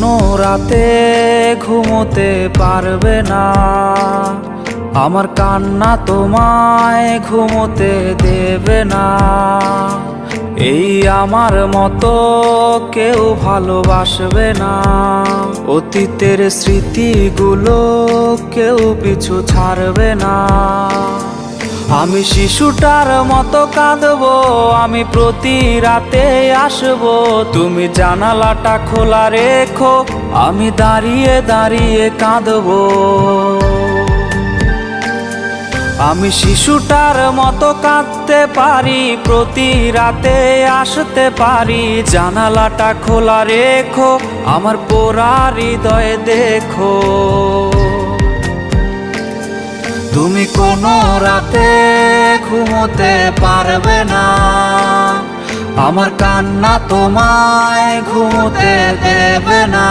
কোনো রাতে ঘুমোতে পারবে না, আমার কান্না তোমায় ঘুমোতে দেবে না। এই আমার মতো কেউ ভালোবাসবে না, অতীতের স্মৃতিগুলো কেউ পিছু ছাড়বে না। আমি শিশুটার মতো কাঁদবো, আমি প্রতি রাতে আসবো, তুমি জানালাটা খোলা রেখো, আমি দাঁড়িয়ে দাঁড়িয়ে কাঁদবো। আমি শিশুটার মতো কাঁদতে পারি, প্রতি রাতে আসতে পারি, জানালাটা খোলা রেখো, আমার পোড়া হৃদয় দেখো। তুমি কোনো রাতে ঘুমোতে পারবে না, আমার কান্না তোমায় ঘুমোতে দেবে না।